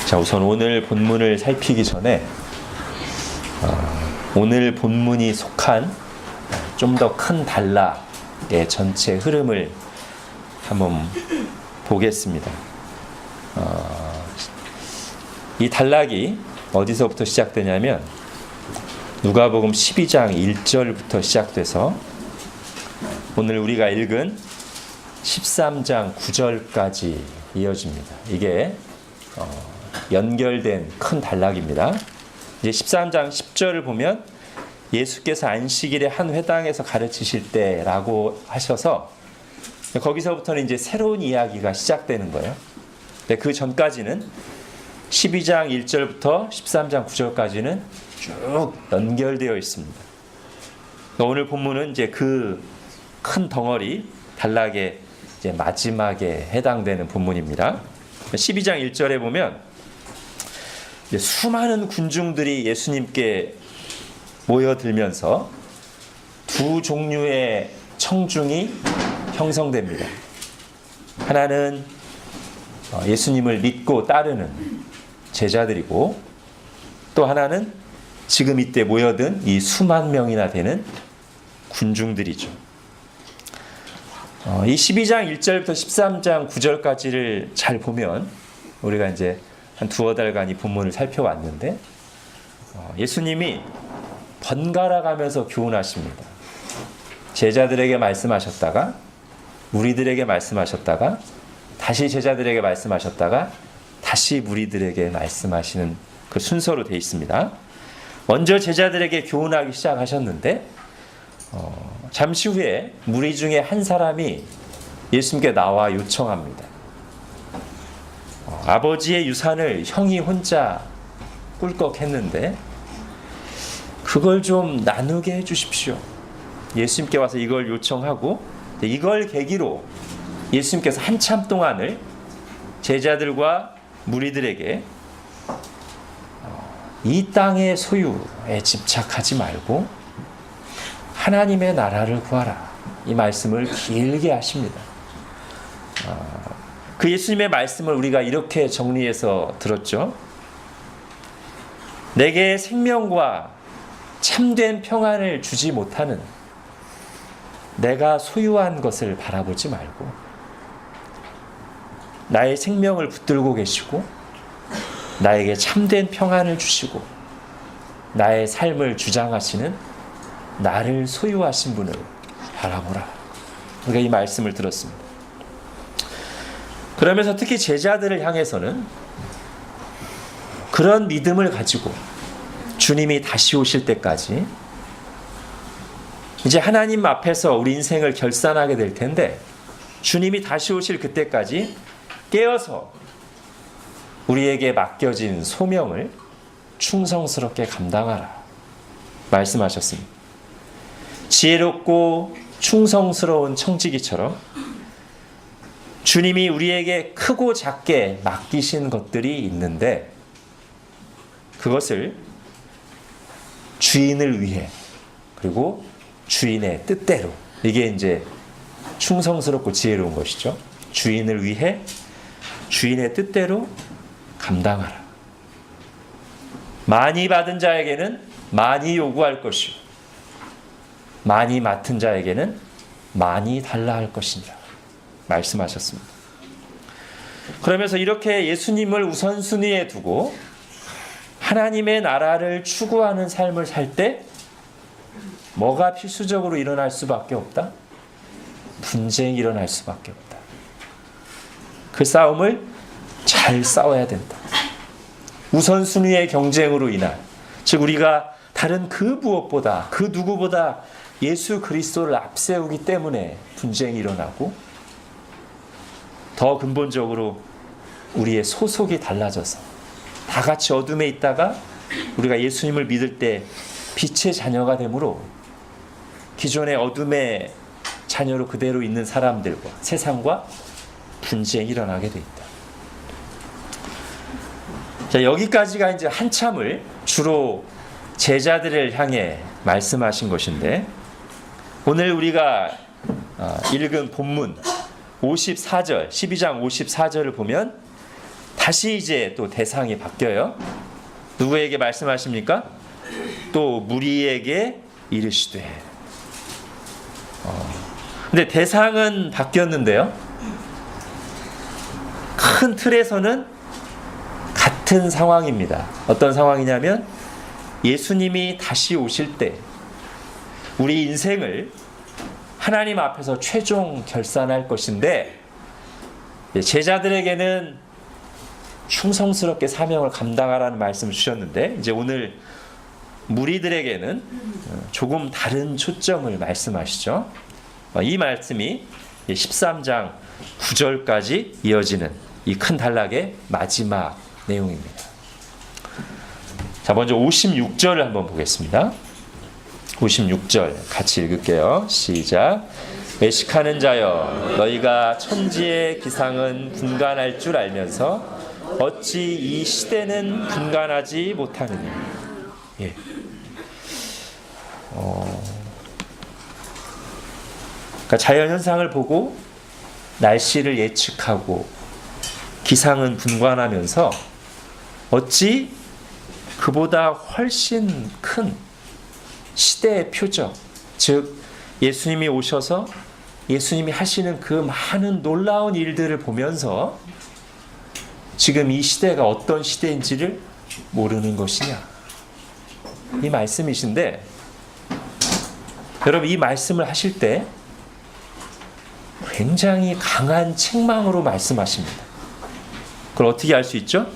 자, 우선 오늘 본문을 살피기 전에 오늘 본문이 속한 좀 더 큰 단락의 전체 흐름을 한번 보겠습니다. 이 단락이 어디서부터 시작되냐면 누가복음 12장 1절부터 시작돼서 오늘 우리가 읽은 13장 9절까지 이어집니다. 이게 연결된 큰 단락입니다. 이제 13장 10절을 보면 예수께서 안식일에 한 회당에서 가르치실 때라고 하셔서 거기서부터는 이제 새로운 이야기가 시작되는 거예요. 근데 그 전까지는 12장 1절부터 13장 9절까지는 쭉 연결되어 있습니다. 오늘 본문은 이제 그 큰 덩어리 단락의 이제 마지막에 해당되는 본문입니다. 12장 1절에 보면 수많은 군중들이 예수님께 모여들면서 두 종류의 청중이 형성됩니다. 하나는 예수님을 믿고 따르는 제자들이고, 또 하나는 지금 이때 모여든 이 수만 명이나 되는 군중들이죠. 이 12장 1절부터 13장 9절까지를 잘 보면 우리가 이제 한 두어 달간 이 본문을 살펴왔는데 예수님이 번갈아 가면서 교훈하십니다. 제자들에게 말씀하셨다가 무리들에게 말씀하셨다가 다시 제자들에게 말씀하셨다가 다시 무리들에게 말씀하시는 그 순서로 되어 있습니다. 먼저 제자들에게 교훈하기 시작하셨는데 잠시 후에 무리 중에 한 사람이 예수님께 나와 요청합니다. 아버지의 유산을 형이 혼자 꿀꺽했는데 그걸 좀 나누게 해주십시오. 예수님께 와서 이걸 요청하고 이걸 계기로 예수님께서 한참 동안을 제자들과 무리들에게 이 땅의 소유에 집착하지 말고 하나님의 나라를 구하라, 이 말씀을 길게 하십니다. 그 예수님의 말씀을 우리가 이렇게 정리해서 들었죠. 내게 생명과 참된 평안을 주지 못하는 내가 소유한 것을 바라보지 말고 나의 생명을 붙들고 계시고 나에게 참된 평안을 주시고 나의 삶을 주장하시는 나를 소유하신 분을 바라보라. 우리가 이 말씀을 들었습니다. 그러면서 특히 제자들을 향해서는 그런 믿음을 가지고 주님이 다시 오실 때까지 이제 하나님 앞에서 우리 인생을 결산하게 될 텐데 주님이 다시 오실 그때까지 깨어서 우리에게 맡겨진 소명을 충성스럽게 감당하라 말씀하셨습니다. 지혜롭고 충성스러운 청지기처럼 주님이 우리에게 크고 작게 맡기신 것들이 있는데 그것을 주인을 위해 그리고 주인의 뜻대로, 이게 이제 충성스럽고 지혜로운 것이죠. 주인을 위해 주인의 뜻대로 감당하라. 많이 받은 자에게는 많이 요구할 것이요 많이 맡은 자에게는 많이 달라 할 것이니라 말씀하셨습니다. 그러면서 이렇게 예수님을 우선순위에 두고 하나님의 나라를 추구하는 삶을 살 때 뭐가 필수적으로 일어날 수밖에 없다? 분쟁이 일어날 수밖에 없다. 그 싸움을 잘 싸워야 된다. 우선순위의 경쟁으로 인한, 즉 우리가 다른 그 무엇보다 그 누구보다 예수 그리스도를 앞세우기 때문에 분쟁이 일어나고, 더 근본적으로 우리의 소속이 달라져서 다 같이 어둠에 있다가 우리가 예수님을 믿을 때 빛의 자녀가 되므로 기존의 어둠의 자녀로 그대로 있는 사람들과 세상과 분쟁이 일어나게 돼 있다. 자, 여기까지가 이제 한참을 주로 제자들을 향해 말씀하신 것인데, 오늘 우리가 읽은 본문 54절, 12장 54절을 보면 다시 이제 또 대상이 바뀌어요. 누구에게 말씀하십니까? 또 무리에게 이르시되. 근데 대상은 바뀌었는데요. 큰 틀에서는 같은 상황입니다. 어떤 상황이냐면 예수님이 다시 오실 때 우리 인생을 하나님 앞에서 최종 결산할 것인데, 제자들에게는 충성스럽게 사명을 감당하라는 말씀을 주셨는데, 이제 오늘 무리들에게는 조금 다른 초점을 말씀하시죠. 이 말씀이 13장 9절까지 이어지는 이 큰 단락의 마지막 내용입니다. 자, 먼저 56절을 한번 보겠습니다. 56절 같이 읽을게요. 시작. 외식하는 자여, 너희가 천지의 기상은 분간할 줄 알면서 어찌 이 시대는 분간하지 못하느냐. 예. 그러니까 자연 현상을 보고 날씨를 예측하고 기상은 분간하면서 어찌 그보다 훨씬 큰 시대의 표적, 즉 예수님이 오셔서 예수님이 하시는 그 많은 놀라운 일들을 보면서 지금 이 시대가 어떤 시대인지를 모르는 것이냐. 이 말씀이신데, 여러분 이 말씀을 하실 때 굉장히 강한 책망으로 말씀하십니다. 그걸 어떻게 알 수 있죠?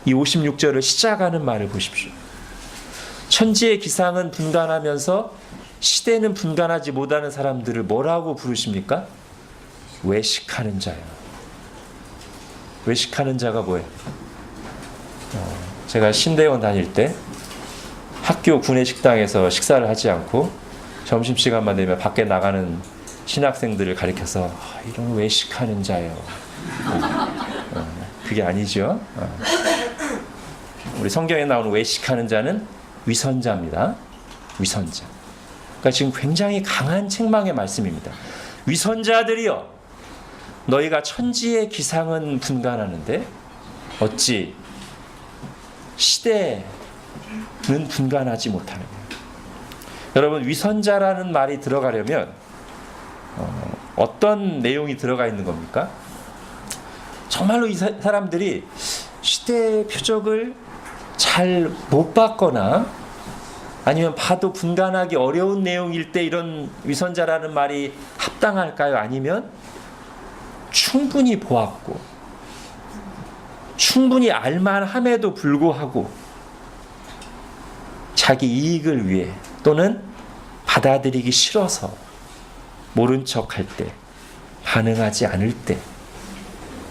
이 56절을 시작하는 말을 보십시오. 천지의 기상은 분간하면서 시대는 분간하지 못하는 사람들을 뭐라고 부르십니까? 외식하는 자요. 외식하는 자가 뭐예요? 제가 신대원 다닐 때 학교 구내식당에서 식사를 하지 않고 점심시간만 되면 밖에 나가는 신학생들을 가리켜서 이런 외식하는 자요. 그게 아니죠. 우리 성경에 나오는 외식하는 자는 위선자입니다. 위선자. 그러니까 지금 굉장히 강한 책망의 말씀입니다. 위선자들이여, 너희가 천지의 기상은 분간하는데 어찌 시대는 분간하지 못하느냐. 여러분, 위선자라는 말이 들어가려면 어떤 내용이 들어가 있는 겁니까? 정말로 이 사람들이 시대의 표적을 잘 못 봤거나 아니면 봐도 분간하기 어려운 내용일 때 이런 위선자라는 말이 합당할까요? 아니면 충분히 보았고 충분히 알만함에도 불구하고 자기 이익을 위해 또는 받아들이기 싫어서 모른 척할 때, 반응하지 않을 때,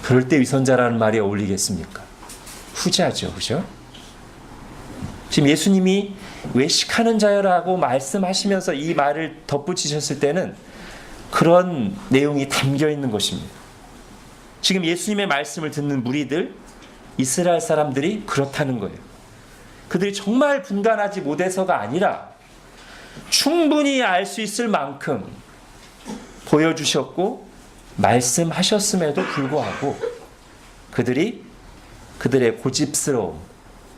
그럴 때 위선자라는 말이 어울리겠습니까? 후자죠, 그죠? 지금 예수님이 외식하는 자여라고 말씀하시면서 이 말을 덧붙이셨을 때는 그런 내용이 담겨 있는 것입니다. 지금 예수님의 말씀을 듣는 무리들, 이스라엘 사람들이 그렇다는 거예요. 그들이 정말 분간하지 못해서가 아니라 충분히 알 수 있을 만큼 보여주셨고 말씀하셨음에도 불구하고 그들이 그들의 고집스러움,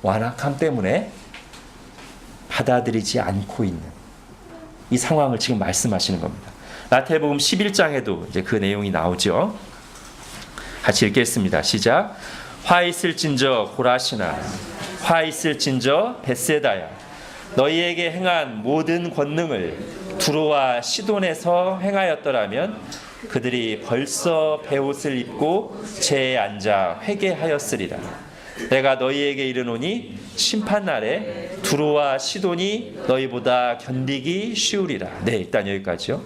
완악함 때문에 받아들이지 않고 있는 이 상황을 지금 말씀하시는 겁니다. 마태복음 11장에도 이제 그 내용이 나오죠. 같이 읽겠습니다. 시작. 화 있을진저 고라시나, 화 있을진저 벳세다야, 너희에게 행한 모든 권능을 두로와 시돈에서 행하였더라면 그들이 벌써 베옷을 입고 제에 앉아 회개하였으리라. 내가 너희에게 이르노니 심판날에 두로와 시돈이 너희보다 견디기 쉬우리라. 네, 일단 여기까지요.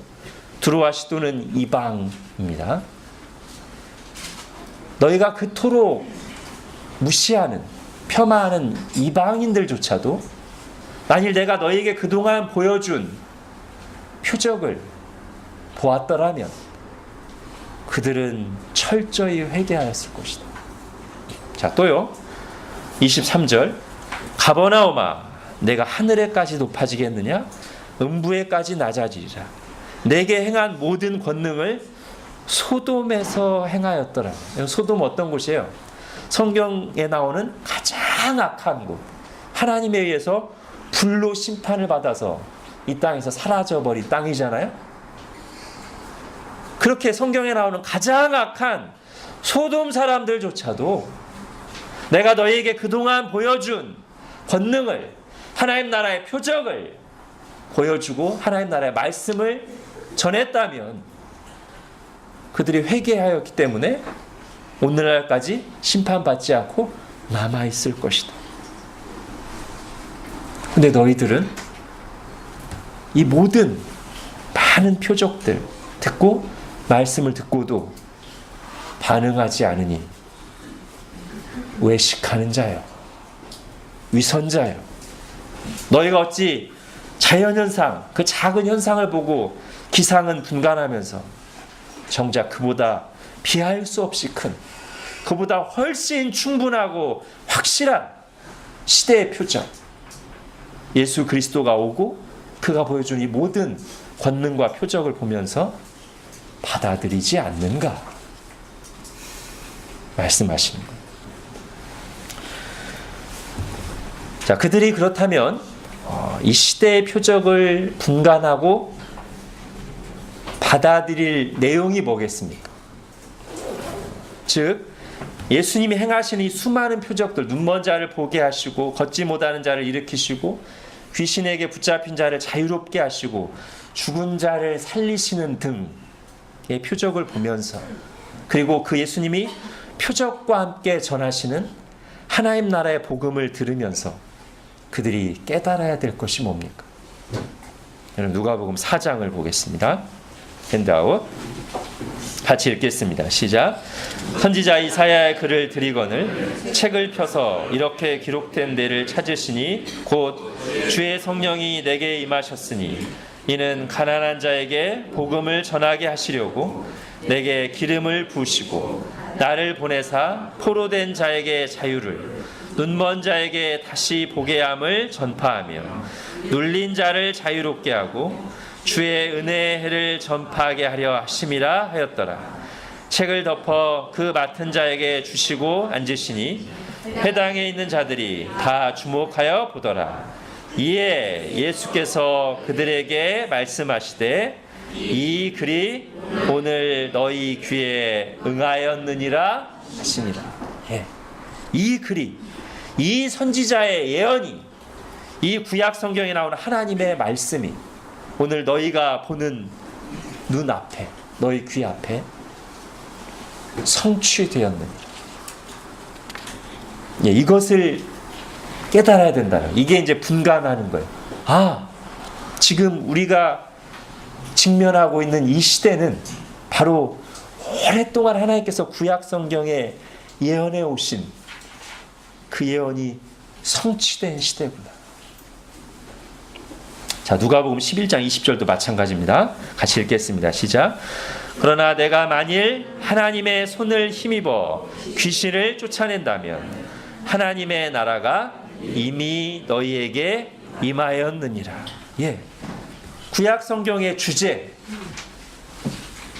두로와 시돈은 이방입니다. 너희가 그토록 무시하는, 폄하하는 이방인들조차도 만일 내가 너희에게 그동안 보여준 표적을 보았더라면 그들은 철저히 회개하였을 것이다. 자, 또요. 23절. 가버나움아, 내가 하늘에까지 높아지겠느냐? 음부에까지 낮아지리라. 내게 행한 모든 권능을 소돔에서 행하였더라. 소돔 어떤 곳이에요? 성경에 나오는 가장 악한 곳, 하나님에 의해서 불로 심판을 받아서 이 땅에서 사라져버린 땅이잖아요. 그렇게 성경에 나오는 가장 악한 소돔 사람들조차도 내가 너희에게 그동안 보여준 권능을, 하나님 나라의 표적을 보여주고 하나님 나라의 말씀을 전했다면 그들이 회개하였기 때문에 오늘날까지 심판받지 않고 남아있을 것이다. 근데 너희들은 이 모든 많은 표적들 듣고 말씀을 듣고도 반응하지 않으니 외식하는 자요, 위선자요. 너희가 어찌 자연현상, 그 작은 현상을 보고 기상은 분간하면서 정작 그보다 비할 수 없이 큰, 그보다 훨씬 충분하고 확실한 시대의 표적, 예수 그리스도가 오고 그가 보여준 이 모든 권능과 표적을 보면서 받아들이지 않는가 말씀하시는 거예요. 자, 그들이 그렇다면 이 시대의 표적을 분간하고 받아들일 내용이 뭐겠습니까? 즉 예수님이 행하시는 이 수많은 표적들, 눈먼 자를 보게 하시고 걷지 못하는 자를 일으키시고 귀신에게 붙잡힌 자를 자유롭게 하시고 죽은 자를 살리시는 등의 표적을 보면서, 그리고 그 예수님이 표적과 함께 전하시는 하나님 나라의 복음을 들으면서 그들이 깨달아야 될 것이 뭡니까? 여러분, 누가복음 4장을 보겠습니다. 핸드아웃 같이 읽겠습니다. 시작. 선지자 이사야의 글을 들이거늘 책을 펴서 이렇게 기록된 데를 찾으시니 곧 주의 성령이 내게 임하셨으니 이는 가난한 자에게 복음을 전하게 하시려고 내게 기름을 부으시고 나를 보내사 포로된 자에게 자유를, 눈먼 자에게 다시 보게 함을 전파하며 눌린 자를 자유롭게 하고 주의 은혜의 해를 전파하게 하려 하심이라 하였더라. 책을 덮어 그 맡은 자에게 주시고 앉으시니 회당에 있는 자들이 다 주목하여 보더라. 이에 예수께서 그들에게 말씀하시되 이 글이 오늘 너희 귀에 응하였느니라 하시니라. 예. 이 글이, 이 선지자의 예언이, 이 구약 성경에 나오는 하나님의 말씀이 오늘 너희가 보는 눈앞에, 너희 귀 앞에 성취되었느니라. 예, 이것을 깨달아야 된다는, 이게 이제 분간하는 거예요. 아, 지금 우리가 직면하고 있는 이 시대는 바로 오랫동안 하나님께서 구약 성경에 예언해 오신 그 예언이 성취된 시대구나. 자, 누가복음 11장 20절도 마찬가지입니다. 같이 읽겠습니다. 시작. 그러나 내가 만일 하나님의 손을 힘입어 귀신을 쫓아낸다면 하나님의 나라가 이미 너희에게 임하였느니라. 예, 구약 성경의 주제,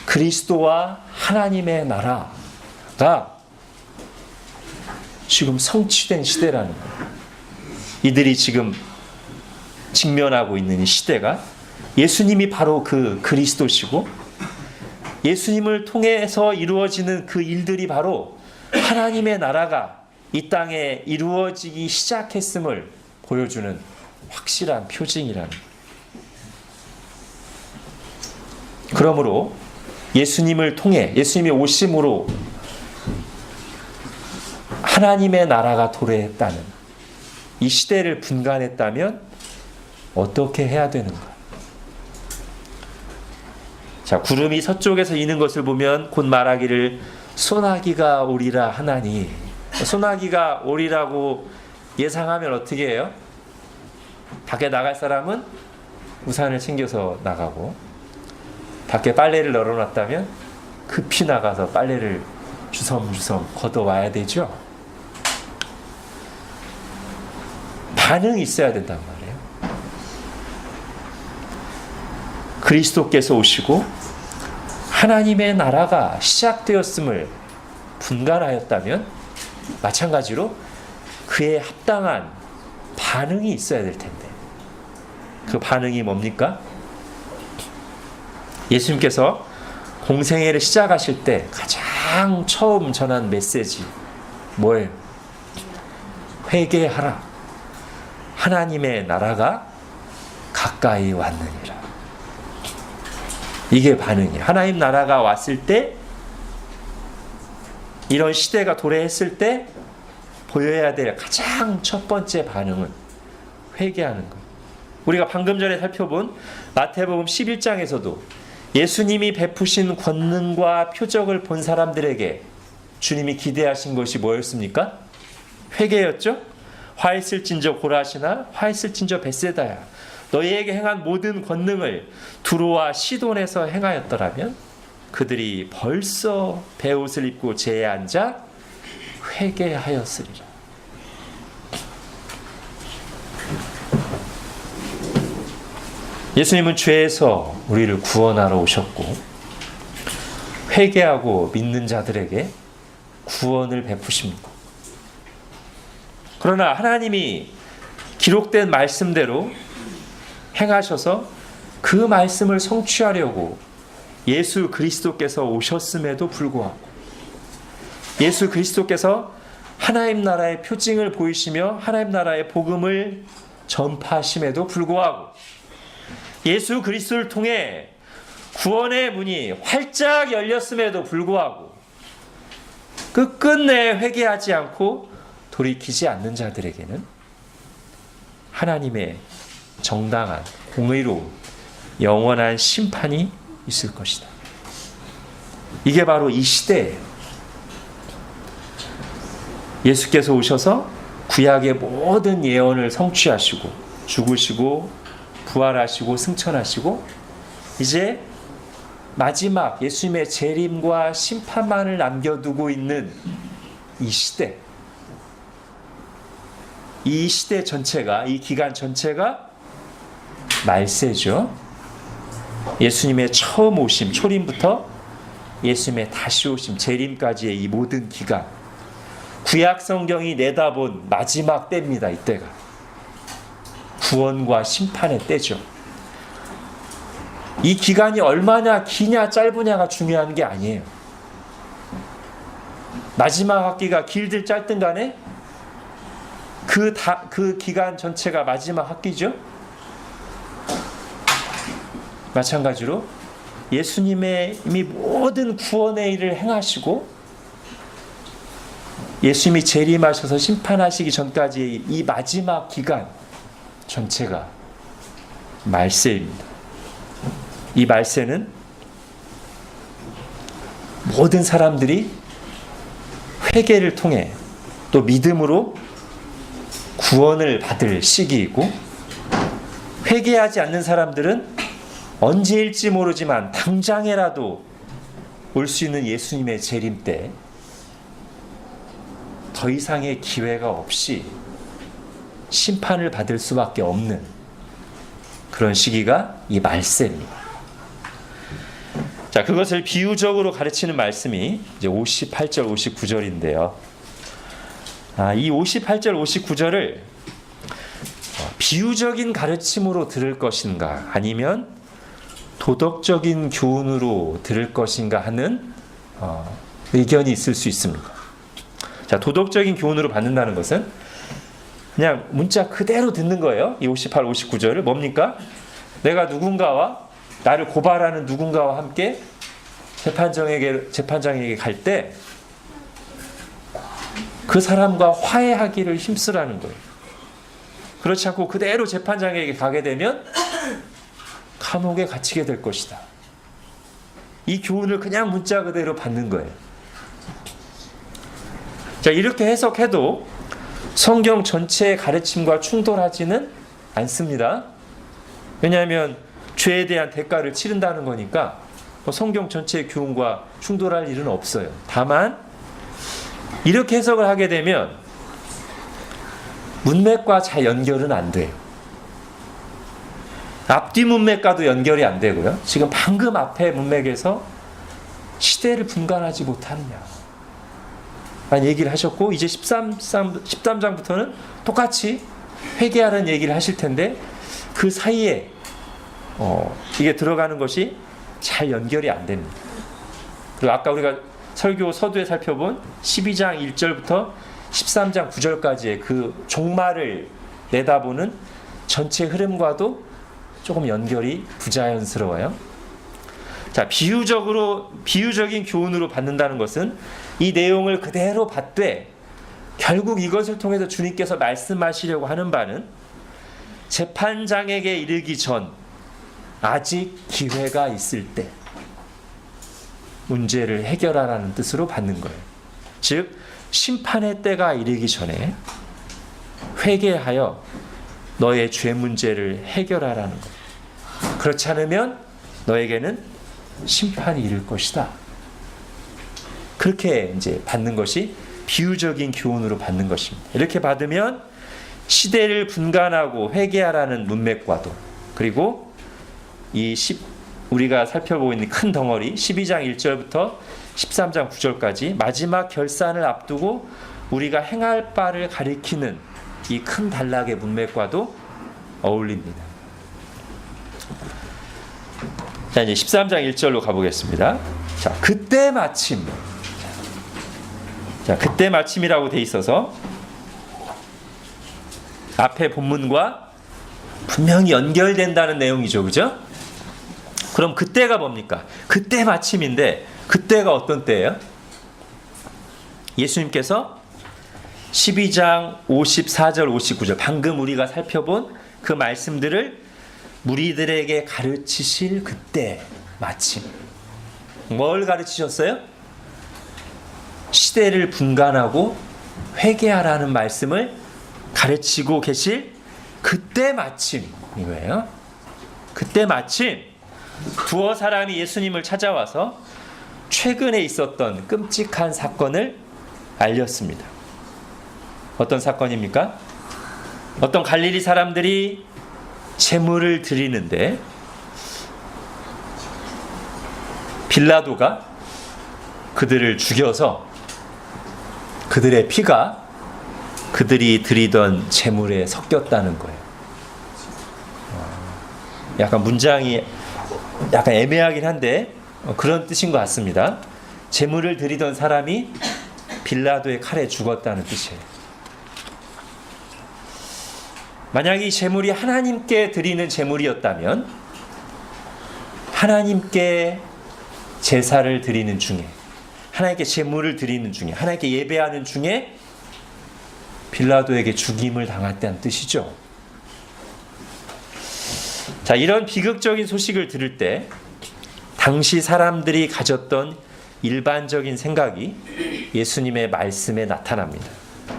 그리스도와 하나님의 나라가 지금 성취된 시대라는 거예요. 이들이 지금 직면하고 있는 이 시대가 예수님이 바로 그 그리스도시고 예수님을 통해서 이루어지는 그 일들이 바로 하나님의 나라가 이 땅에 이루어지기 시작했음을 보여주는 확실한 표징이라는 거예요. 그러므로 예수님을 통해, 예수님이 오심으로 하나님의 나라가 도래했다는 이 시대를 분간했다면 어떻게 해야 되는가? 자, 구름이 서쪽에서 이는 것을 보면 곧 말하기를 소나기가 오리라 하나니, 소나기가 오리라고 예상하면 어떻게 해요? 밖에 나갈 사람은 우산을 챙겨서 나가고, 밖에 빨래를 널어놨다면 급히 나가서 빨래를 주섬주섬 걷어와야 되죠. 반응이 있어야 된단 말이에요. 그리스도께서 오시고 하나님의 나라가 시작되었음을 분간하였다면 마찬가지로 그에 합당한 반응이 있어야 될 텐데, 그 반응이 뭡니까? 예수님께서 공생애를 시작하실 때 가장 처음 전한 메시지 뭐예요? 회개하라. 하나님의 나라가 가까이 왔느니라. 이게 반응이에요. 하나님 나라가 왔을 때, 이런 시대가 도래했을 때 보여야 될 가장 첫 번째 반응은 회개하는 거예요. 우리가 방금 전에 살펴본 마태복음 11장에서도 예수님이 베푸신 권능과 표적을 본 사람들에게 주님이 기대하신 것이 뭐였습니까? 회개였죠? 화 있을진저 고라시나 화 있을진저 벳세다야, 너희에게 행한 모든 권능을 두로와 시돈에서 행하였더라면 그들이 벌써 베옷을 입고 제에 앉아 회개하였으리라. 예수님은 죄에서 우리를 구원하러 오셨고, 회개하고 믿는 자들에게 구원을 베푸십니다. 그러나 하나님이 기록된 말씀대로 행하셔서 그 말씀을 성취하려고 예수 그리스도께서 오셨음에도 불구하고, 예수 그리스도께서 하나님 나라의 표징을 보이시며 하나님 나라의 복음을 전파하심에도 불구하고, 예수 그리스도를 통해 구원의 문이 활짝 열렸음에도 불구하고 끝끝내 회개하지 않고 돌이키지 않는 자들에게는 하나님의 정당한 공의로운 영원한 심판이 있을 것이다. 이게 바로 이 시대예요. 예수께서 오셔서 구약의 모든 예언을 성취하시고 죽으시고 부활하시고 승천하시고 이제 마지막 예수님의 재림과 심판만을 남겨두고 있는 이 시대, 이 시대 전체가, 이 기간 전체가 말세죠. 예수님의 처음 오심, 초림부터 예수님의 다시 오심, 재림까지의 이 모든 기간, 구약 성경이 내다본 마지막 때입니다. 이때가 구원과 심판의 때죠. 이 기간이 얼마나 기냐 짧으냐가 중요한 게 아니에요. 마지막 학기가 길든 짧든 간에 그 기간 전체가 마지막 학기죠. 마찬가지로 예수님의 이미 모든 구원의 일을 행하시고 예수님이 재림하셔서 심판하시기 전까지 이 마지막 기간 전체가 말세입니다. 이 말세는 모든 사람들이 회개를 통해 또 믿음으로 구원을 받을 시기이고, 회개하지 않는 사람들은 언제일지 모르지만 당장에라도 올 수 있는 예수님의 재림 때 더 이상의 기회가 없이 심판을 받을 수밖에 없는 그런 시기가 이 말세입니다. 자, 그것을 비유적으로 가르치는 말씀이 이제 58절, 59절인데요. 이 58절, 59절을 비유적인 가르침으로 들을 것인가, 아니면 도덕적인 교훈으로 들을 것인가 하는 의견이 있을 수 있습니다. 자, 도덕적인 교훈으로 받는다는 것은 그냥 문자 그대로 듣는 거예요. 이 58, 59절을 뭡니까? 내가 누군가와, 나를 고발하는 누군가와 함께 재판장에게 갈 때 그 사람과 화해하기를 힘쓰라는 거예요. 그렇지 않고 그대로 재판장에게 가게 되면 감옥에 갇히게 될 것이다. 이 교훈을 그냥 문자 그대로 받는 거예요. 자, 이렇게 해석해도 성경 전체의 가르침과 충돌하지는 않습니다. 왜냐하면 죄에 대한 대가를 치른다는 거니까 성경 전체의 교훈과 충돌할 일은 없어요. 다만 이렇게 해석을 하게 되면 문맥과 잘 연결은 안 돼요. 앞뒤 문맥과도 연결이 안 되고요. 지금 방금 앞에 문맥에서 시대를 분간하지 못하느냐. 라는 얘기를 하셨고, 이제 13장부터는 똑같이 회개하라는 얘기를 하실 텐데, 그 사이에 이게 들어가는 것이 잘 연결이 안 됩니다. 그리고 아까 우리가 설교 서두에 살펴본 12장 1절부터 13장 9절까지의 그 종말을 내다보는 전체 흐름과도 조금 연결이 부자연스러워요. 자, 비유적인 교훈으로 받는다는 것은 이 내용을 그대로 받되 결국 이것을 통해서 주님께서 말씀하시려고 하는 바는 재판장에게 이르기 전 아직 기회가 있을 때 문제를 해결하라는 뜻으로 받는 거예요. 즉 심판의 때가 이르기 전에 회개하여 너의 죄 문제를 해결하라는 거예요. 그렇지 않으면 너에게는 심판이 이를 것이다. 그렇게 이제 받는 것이 비유적인 교훈으로 받는 것입니다. 이렇게 받으면 시대를 분간하고 회개하라는 문맥과도, 그리고 우리가 살펴보고 있는 큰 덩어리 12장 1절부터 13장 9절까지 마지막 결산을 앞두고 우리가 행할 바를 가리키는 이 큰 단락의 문맥과도 어울립니다. 자, 이제 13장 1절로 가보겠습니다. 자, 그때 마침. 자, 그때 마침이라고 돼 있어서 앞에 본문과 분명히 연결된다는 내용이죠. 그죠? 그럼 그때가 뭡니까? 그때 마침인데, 그때가 어떤 때예요? 예수님께서 12장 54절 59절 방금 우리가 살펴본 그 말씀들을 무리들에게 가르치실 그때 마침. 뭘 가르치셨어요? 시대를 분간하고 회개하라는 말씀을 가르치고 계실 그때 마침 이거예요. 그때 마침 두어 사람이 예수님을 찾아와서 최근에 있었던 끔찍한 사건을 알렸습니다. 어떤 사건입니까? 어떤 갈릴리 사람들이 제물을 드리는데 빌라도가 그들을 죽여서 그들의 피가 그들이 드리던 제물에 섞였다는 거예요. 약간 문장이 약간 애매하긴 한데 그런 뜻인 것 같습니다. 제물을 드리던 사람이 빌라도의 칼에 죽었다는 뜻이에요. 만약 이 제물이 하나님께 드리는 제물이었다면 하나님께 제사를 드리는 중에, 하나님께 제물을 드리는 중에, 하나님께 예배하는 중에 빌라도에게 죽임을 당했다는 뜻이죠. 자, 이런 비극적인 소식을 들을 때 당시 사람들이 가졌던 일반적인 생각이 예수님의 말씀에 나타납니다.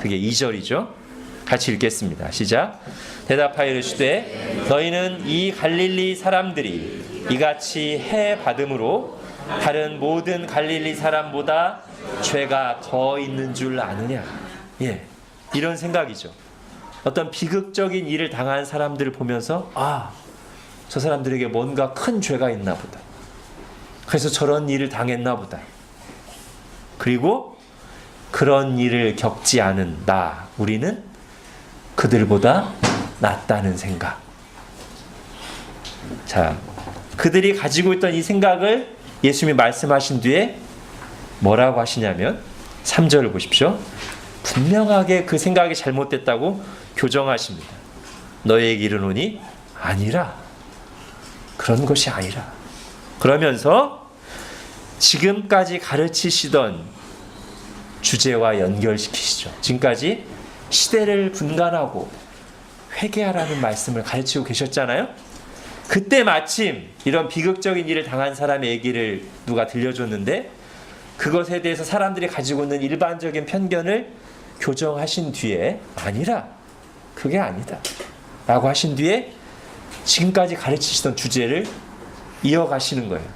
그게 2절이죠. 같이 읽겠습니다. 시작. 대답하여 이르시되 너희는 이 갈릴리 사람들이 이같이 해 받음으로 다른 모든 갈릴리 사람보다 죄가 더 있는 줄 아느냐. 예, 이런 생각이죠. 어떤 비극적인 일을 당한 사람들을 보면서 저 사람들에게 뭔가 큰 죄가 있나 보다. 그래서 저런 일을 당했나 보다. 그리고 그런 일을 겪지 않은 우리는 그들보다 낫다는 생각. 자, 그들이 가지고 있던 이 생각을 예수님이 말씀하신 뒤에 뭐라고 하시냐면 3절을 보십시오. 분명하게 그 생각이 잘못됐다고 교정하십니다. 너희에게 이르노니 아니라, 그런 것이 아니라. 그러면서 지금까지 가르치시던 주제와 연결시키시죠. 지금까지 시대를 분간하고 회개하라는 말씀을 가르치고 계셨잖아요. 그때 마침 이런 비극적인 일을 당한 사람의 얘기를 누가 들려줬는데 그것에 대해서 사람들이 가지고 있는 일반적인 편견을 교정하신 뒤에 아니라, 그게 아니다 라고 하신 뒤에 지금까지 가르치시던 주제를 이어가시는 거예요.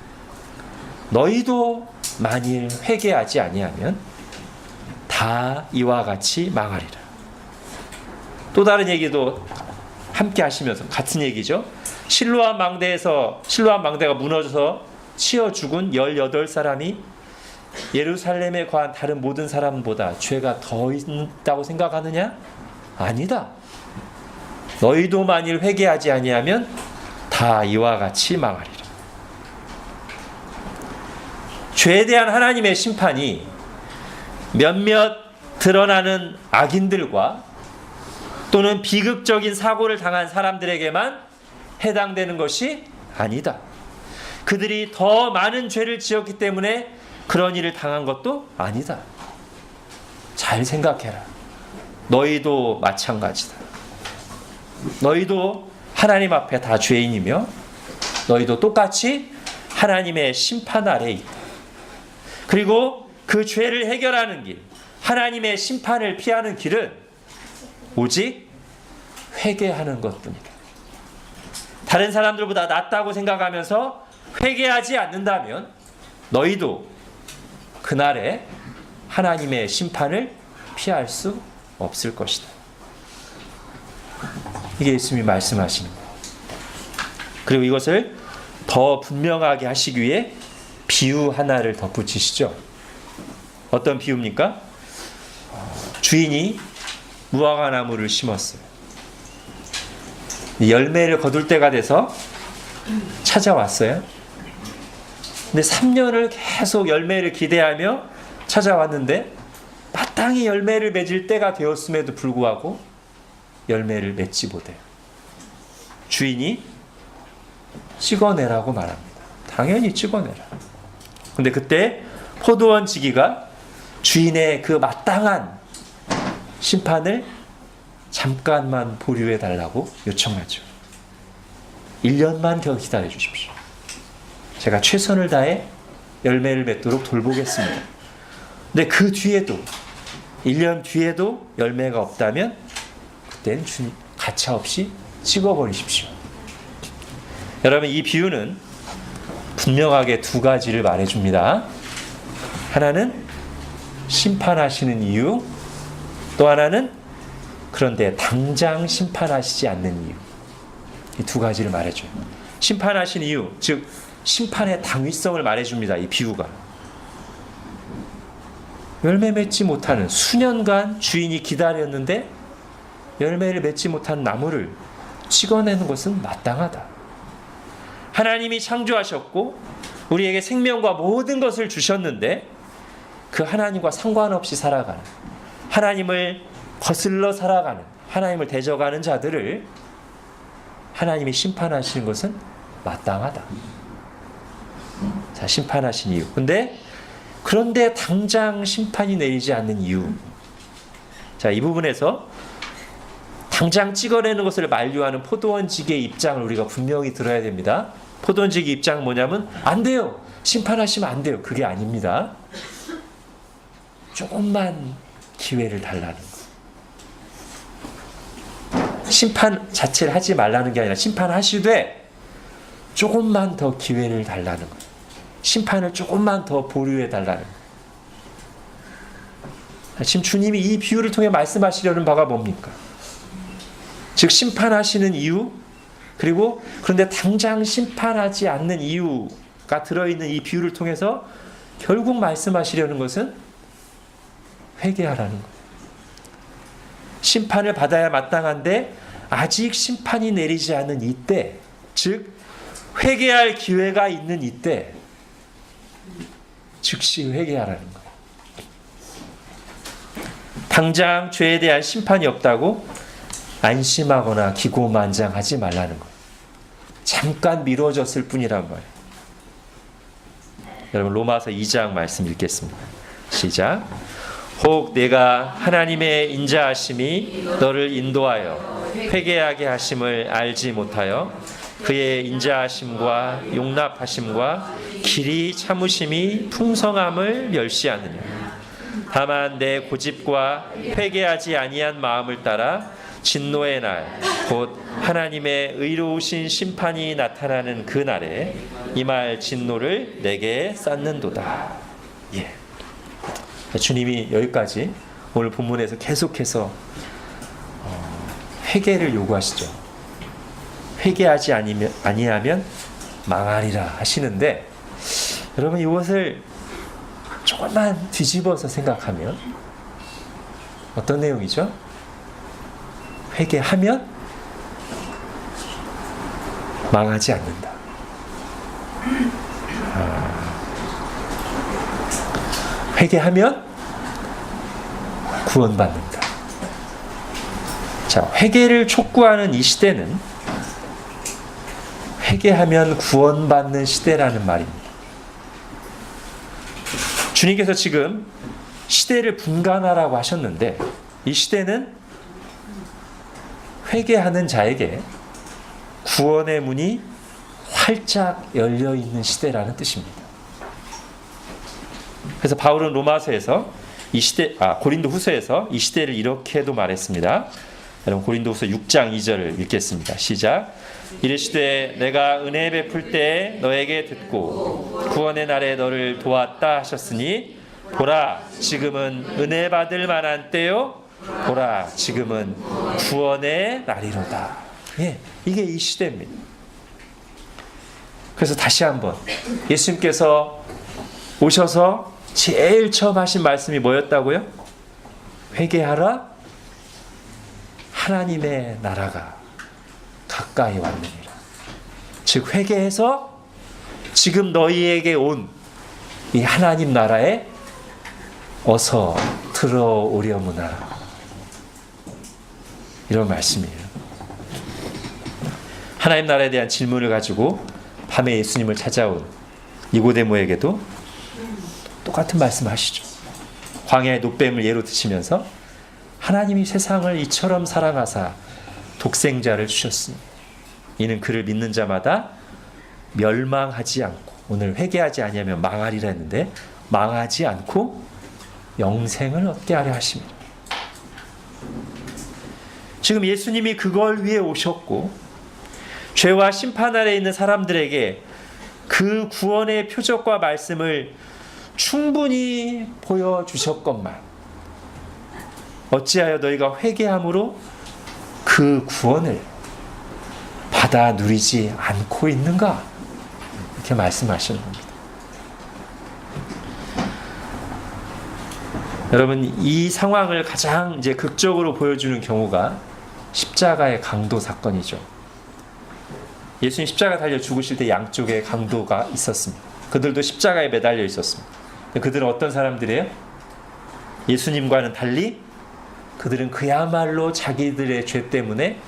너희도 만일 회개하지 아니하면 다 이와 같이 망하리라. 또 다른 얘기도 함께 하시면서 같은 얘기죠. 실로암 망대가 무너져서 치어 죽은 18사람이 예루살렘에 거한 다른 모든 사람보다 죄가 더 있다고 생각하느냐? 아니다. 너희도 만일 회개하지 아니하면 다 이와 같이 망하리라. 죄에 대한 하나님의 심판이 몇몇 드러나는 악인들과 또는 비극적인 사고를 당한 사람들에게만 해당되는 것이 아니다. 그들이 더 많은 죄를 지었기 때문에 그런 일을 당한 것도 아니다. 잘 생각해라. 너희도 마찬가지다. 너희도 하나님 앞에 다 죄인이며 너희도 똑같이 하나님의 심판 아래에 있다. 그리고 그 죄를 해결하는 길, 하나님의 심판을 피하는 길은 오직 회개하는 것뿐이다. 다른 사람들보다 낫다고 생각하면서 회개하지 않는다면 너희도 그날에 하나님의 심판을 피할 수 없을 것이다. 이게 예수님이 말씀하시는 거예요. 그리고 이것을 더 분명하게 하시기 위해 비유 하나를 덧붙이시죠. 어떤 비유입니까? 주인이 무화과 나무를 심었어요. 열매를 거둘 때가 돼서 찾아왔어요. 근데 3년을 계속 열매를 기대하며 찾아왔는데 마땅히 열매를 맺을 때가 되었음에도 불구하고 열매를 맺지 못해요. 주인이 찍어내라고 말합니다. 당연히 찍어내라. 근데 그때 포도원 지기가 주인의 그 마땅한 심판을 잠깐만 보류해 달라고 요청하죠. 1년만 더 기다려 주십시오. 제가 최선을 다해 열매를 맺도록 돌보겠습니다. 근데 그 뒤에도 1년 뒤에도 열매가 없다면 그때는 주님 가차없이 찍어버리십시오. 여러분, 이 비유는 분명하게 두 가지를 말해줍니다. 하나는 심판하시는 이유, 또 하나는 그런데 당장 심판하시지 않는 이유. 이 두 가지를 말해줘요. 심판하시는 이유, 즉 심판의 당위성을 말해줍니다. 이 비유가. 열매 맺지 못하는, 수년간 주인이 기다렸는데 열매를 맺지 못한 나무를 찍어내는 것은 마땅하다. 하나님이 창조하셨고 우리에게 생명과 모든 것을 주셨는데 그 하나님과 상관없이 살아가는, 하나님을 거슬러 살아가는, 하나님을 대적하는 자들을 하나님이 심판하시는 것은 마땅하다. 자, 심판하신 이유. 그런데 당장 심판이 내리지 않는 이유. 자, 이 부분에서 당장 찍어내는 것을 만류하는 포도원지기의 입장을 우리가 분명히 들어야 됩니다. 포도원지기 입장은 뭐냐면 안 돼요. 심판하시면 안 돼요. 그게 아닙니다. 조금만 기회를 달라는 거. 심판 자체를 하지 말라는 게 아니라 심판하시되 조금만 더 기회를 달라는 거. 심판을 조금만 더 보류해 달라는 거. 지금 주님이 이 비유를 통해 말씀하시려는 바가 뭡니까? 즉 심판하시는 이유, 그리고 그런데 당장 심판하지 않는 이유가 들어있는 이 비유를 통해서 결국 말씀하시려는 것은 회개하라는 거예요. 심판을 받아야 마땅한데 아직 심판이 내리지 않은 이때, 즉 회개할 기회가 있는 이때 즉시 회개하라는 거예요. 당장 죄에 대한 심판이 없다고 안심하거나 기고만장하지 말라는 거예요. 잠깐 미뤄졌을 뿐이란 말이에요. 여러분, 로마서 2장 말씀 읽겠습니다. 시작. 혹 내가 하나님의 인자하심이 너를 인도하여 회개하게 하심을 알지 못하여 그의 인자하심과 용납하심과 길이 참으심이 풍성함을 멸시하느냐. 다만 내 고집과 회개하지 아니한 마음을 따라 진노의 날, 곧 하나님의 의로우신 심판이 나타나는 그 날에 이 말 진노를 내게 쌓는도다. 예. 주님이 여기까지 오늘 본문에서 계속해서 회개를 요구하시죠. 회개하지 아니하면 망하리라 하시는데, 여러분 이것을 조금만 뒤집어서 생각하면 어떤 내용이죠? 회개하면 망하지 않는다. 회개하면 구원받는다. 자, 회개를 촉구하는 이 시대는 회개하면 구원받는 시대라는 말입니다. 주님께서 지금 시대를 분간하라고 하셨는데 이 시대는 회개하는 자에게 구원의 문이 활짝 열려 있는 시대라는 뜻입니다. 그래서 바울은 로마서에서 고린도후서에서 이 시대를 이렇게도 말했습니다. 여러분 고린도후서 6장 2절을 읽겠습니다. 시작. 이르시되 내가 은혜 베풀 때 너에게 듣고 구원의 날에 너를 도왔다 하셨으니 보라 지금은 은혜 받을 만한 때요 보라 지금은 구원의 날이로다. 예, 이게 이 시대입니다. 그래서 다시 한번 예수님께서 오셔서 제일 처음 하신 말씀이 뭐였다고요? 회개하라 하나님의 나라가 가까이 왔느니라. 즉 회개해서 지금 너희에게 온 이 하나님 나라에 어서 들어오려무나. 이런 말씀이에요. 하나님 나라에 대한 질문을 가지고 밤에 예수님을 찾아온 니고데모에게도 똑같은 말씀 하시죠. 광야의 노뱀을 예로 드시면서 하나님이 세상을 이처럼 사랑하사 독생자를 주셨으니 이는 그를 믿는 자마다 멸망하지 않고, 오늘 회개하지 아니하면 망하리라 했는데 망하지 않고 영생을 얻게 하려 하십니다. 지금 예수님이 그걸 위해 오셨고 죄와 심판 아래에 있는 사람들에게 그 구원의 표적과 말씀을 충분히 보여주셨건만 어찌하여 너희가 회개함으로 그 구원을 받아 누리지 않고 있는가? 이렇게 말씀하시는 겁니다. 여러분, 이 상황을 가장 이제 극적으로 보여주는 경우가 십자가의 강도 사건이죠. 예수님 십자가 달려 죽으실 때 양쪽에 강도가 있었습니다. 그들도 십자가에 매달려 있었습니다. 그들은 어떤 사람들이에요? 예수님과는 달리 그들은 그야말로 자기들의 죄 때문에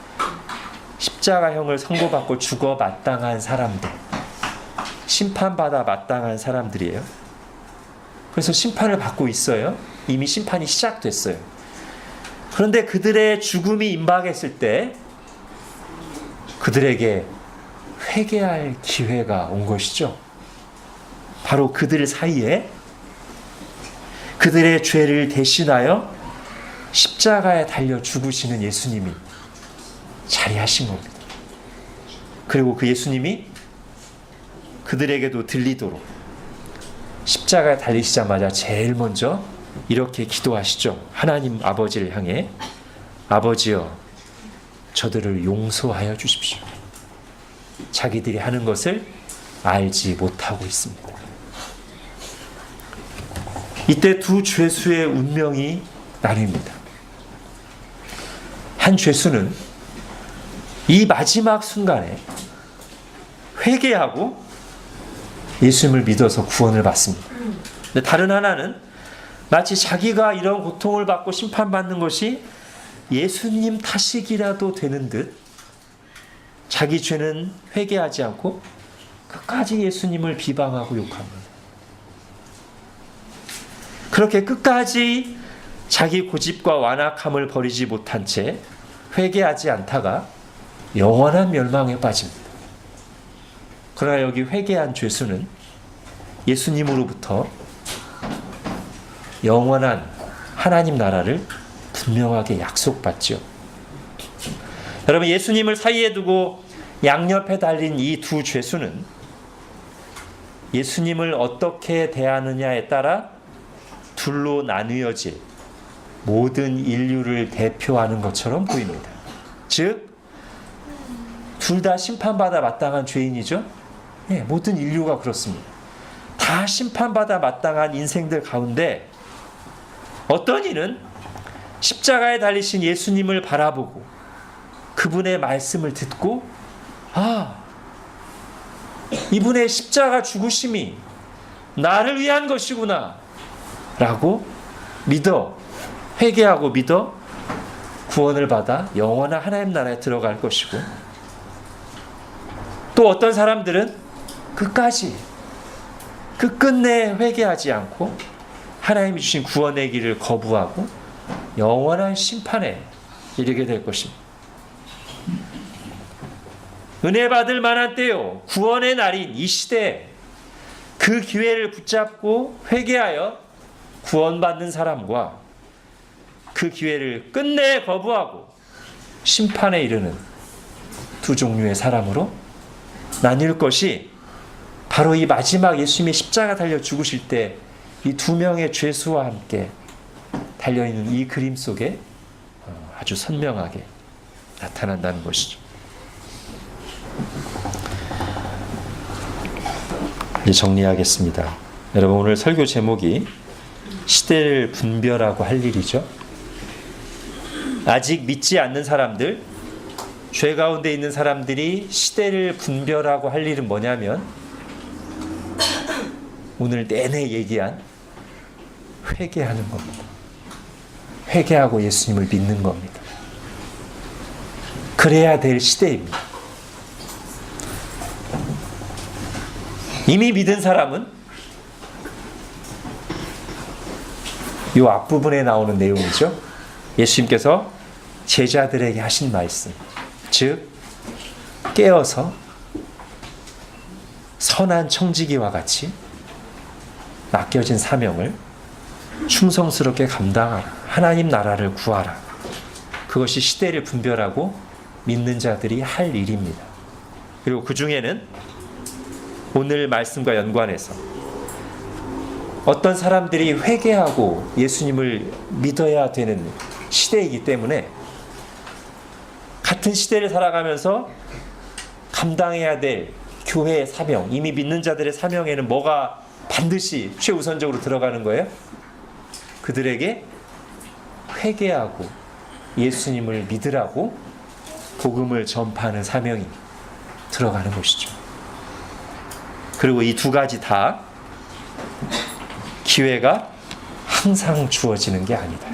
십자가형을 선고받고 죽어 마땅한 사람들, 심판받아 마땅한 사람들이에요. 그래서 심판을 받고 있어요. 이미 심판이 시작됐어요. 그런데 그들의 죽음이 임박했을 때 그들에게 회개할 기회가 온 것이죠. 바로 그들 사이에 그들의 죄를 대신하여 십자가에 달려 죽으시는 예수님이 자리하신 겁니다. 그리고 그 예수님이 그들에게도 들리도록 십자가에 달리시자마자 제일 먼저 이렇게 기도하시죠. 하나님 아버지를 향해 아버지여 저들을 용서하여 주십시오. 자기들이 하는 것을 알지 못하고 있습니다. 이때 두 죄수의 운명이 나뉩니다. 한 죄수는 이 마지막 순간에 회개하고 예수님을 믿어서 구원을 받습니다. 근데 다른 하나는 마치 자기가 이런 고통을 받고 심판받는 것이 예수님 탓이기라도 되는 듯 자기 죄는 회개하지 않고 끝까지 예수님을 비방하고 욕합니다. 그렇게 끝까지 자기 고집과 완악함을 버리지 못한 채 회개하지 않다가 영원한 멸망에 빠집니다. 그러나 여기 회개한 죄수는 예수님으로부터 영원한 하나님 나라를 분명하게 약속받죠. 여러분, 예수님을 사이에 두고 양옆에 달린 이 두 죄수는 예수님을 어떻게 대하느냐에 따라 둘로 나뉘어질 모든 인류를 대표하는 것처럼 보입니다. 즉, 둘 다 심판받아 마땅한 죄인이죠. 네, 모든 인류가 그렇습니다. 다 다 심판받아 마땅한 인생들 가운데 어떤 이는 십자가에 달리신 예수님을 바라보고 그분의 말씀을 듣고 이분의 십자가 죽으심이 나를 위한 것이구나 라고 믿어, 회개하고 믿어 구원을 받아 영원한 하나님 나라에 들어갈 것이고, 또 어떤 사람들은 끝내 회개하지 않고 하나님이 주신 구원의 길을 거부하고 영원한 심판에 이르게 될 것입니다. 은혜 받을 만한 때요, 구원의 날인 이 시대에 그 기회를 붙잡고 회개하여 구원받는 사람과 그 기회를 끝내 거부하고 심판에 이르는 두 종류의 사람으로 나뉠 것이 바로 이 마지막 예수님이 십자가 달려 죽으실 때 이 두 명의 죄수와 함께 달려있는 이 그림 속에 아주 선명하게 나타난다는 것이죠. 이제 정리하겠습니다. 여러분, 오늘 설교 제목이 시대를 분별하고 할 일이죠. 아직 믿지 않는 사람들, 죄 가운데 있는 사람들이 시대를 분별하고 할 일은 뭐냐면 오늘 내내 얘기한 회개하는 겁니다. 회개하고 예수님을 믿는 겁니다. 그래야 될 시대입니다. 이미 믿은 사람은 이 앞부분에 나오는 내용이죠. 예수님께서 제자들에게 하신 말씀, 즉 깨어서 선한 청지기와 같이 맡겨진 사명을 충성스럽게 감당하라. 하나님 나라를 구하라. 그것이 시대를 분별하고 믿는 자들이 할 일입니다. 그리고 그 중에는 오늘 말씀과 연관해서 어떤 사람들이 회개하고 예수님을 믿어야 되는 시대이기 때문에 같은 시대를 살아가면서 감당해야 될 교회의 사명, 이미 믿는 자들의 사명에는 뭐가 반드시 최우선적으로 들어가는 거예요? 그들에게 회개하고 예수님을 믿으라고 복음을 전파하는 사명이 들어가는 것이죠. 그리고 이 두 가지 다 기회가 항상 주어지는 게 아니다.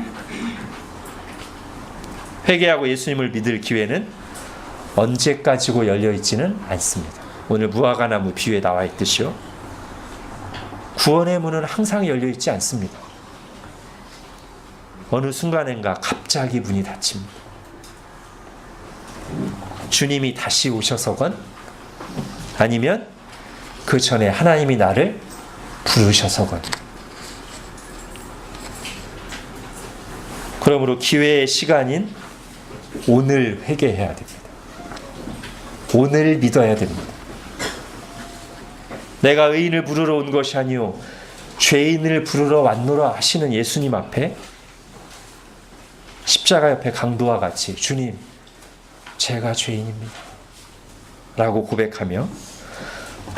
회개하고 예수님을 믿을 기회는 언제까지고 열려있지는 않습니다. 오늘 무화과나무 비유에 나와 있듯이요, 구원의 문은 항상 열려있지 않습니다. 어느 순간인가 갑자기 문이 닫힙니다. 주님이 다시 오셔서건 아니면 그 전에 하나님이 나를 부르셔서건. 그러므로 기회의 시간인 오늘 회개해야 됩니다. 오늘 믿어야 됩니다. 내가 의인을 부르러 온 것이 아니요 죄인을 부르러 왔노라 하시는 예수님 앞에 십자가 옆에 강도와 같이 주님, 제가 죄인입니다 라고 고백하며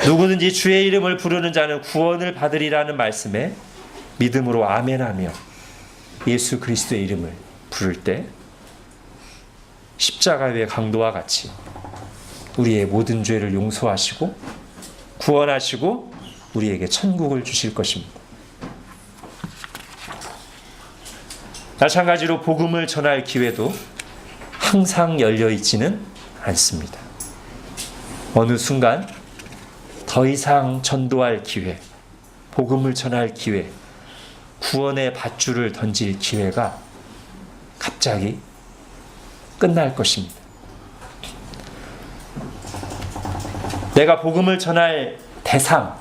누구든지 주의 이름을 부르는 자는 구원을 받으리라는 말씀에 믿음으로 아멘하며 예수 그리스도의 이름을 부를 때 십자가 위의 강도와 같이 우리의 모든 죄를 용서하시고 구원하시고 우리에게 천국을 주실 것입니다. 마찬가지로 복음을 전할 기회도 항상 열려있지는 않습니다. 어느 순간 더 이상 전도할 기회, 복음을 전할 기회, 구원의 밧줄을 던질 기회가 갑자기 끝날 것입니다. 내가 복음을 전할 대상,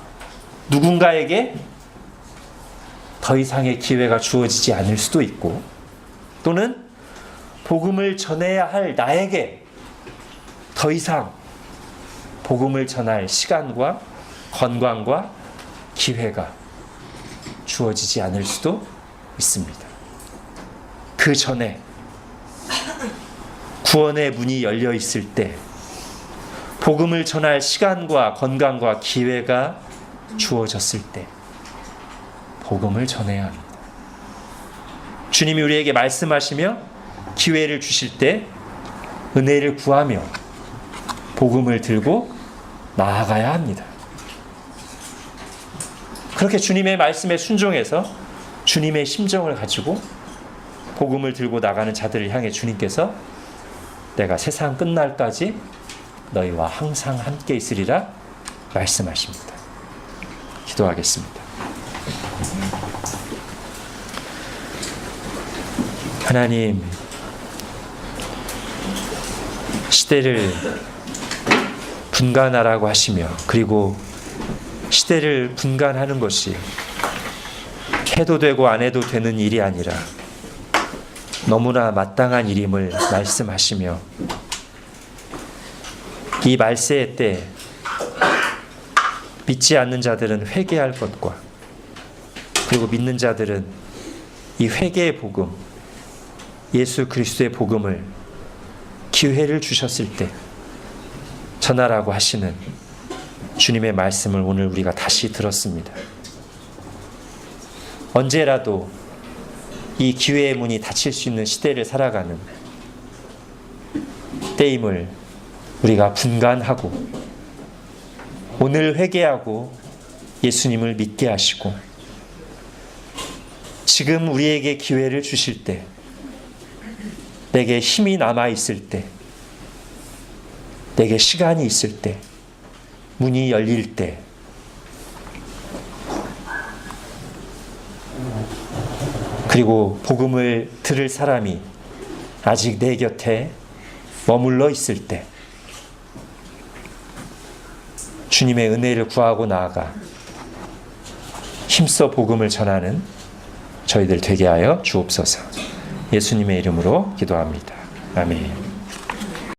누군가에게 더 이상의 기회가 주어지지 않을 수도 있고, 또는 복음을 전해야 할 나에게 더 이상 복음을 전할 시간과 건강과 기회가 주어지지 않을 수도 있습니다. 그 전에 구원의 문이 열려 있을 때 복음을 전할 시간과 건강과 기회가 주어졌을 때 복음을 전해야 합니다. 주님이 우리에게 말씀하시며 기회를 주실 때 은혜를 구하며 복음을 들고 나아가야 합니다. 그렇게 주님의 말씀에 순종해서 주님의 심정을 가지고 복음을 들고 나가는 자들을 향해 주님께서 내가 세상 끝날까지 너희와 항상 함께 있으리라 말씀하십니다. 기도하겠습니다. 하나님, 시대를 분간하라고 하시며 그리고 시대를 분간하는 것이 해도 되고 안 해도 되는 일이 아니라 너무나 마땅한 일임을 말씀하시며 이 말세의 때 믿지 않는 자들은 회개할 것과 그리고 믿는 자들은 이 회개의 복음, 예수 그리스도의 복음을 기회를 주셨을 때 전하라고 하시는 주님의 말씀을 오늘 우리가 다시 들었습니다. 언제라도 이 기회의 문이 닫힐 수 있는 시대를 살아가는 때임을 우리가 분간하고 오늘 회개하고 예수님을 믿게 하시고 지금 우리에게 기회를 주실 때 내게 힘이 남아있을 때 내게 시간이 있을 때 문이 열릴 때 그리고 복음을 들을 사람이 아직 내 곁에 머물러 있을 때 주님의 은혜를 구하고 나아가 힘써 복음을 전하는 저희들 되게 하여 주옵소서. 예수님의 이름으로 기도합니다. 아멘.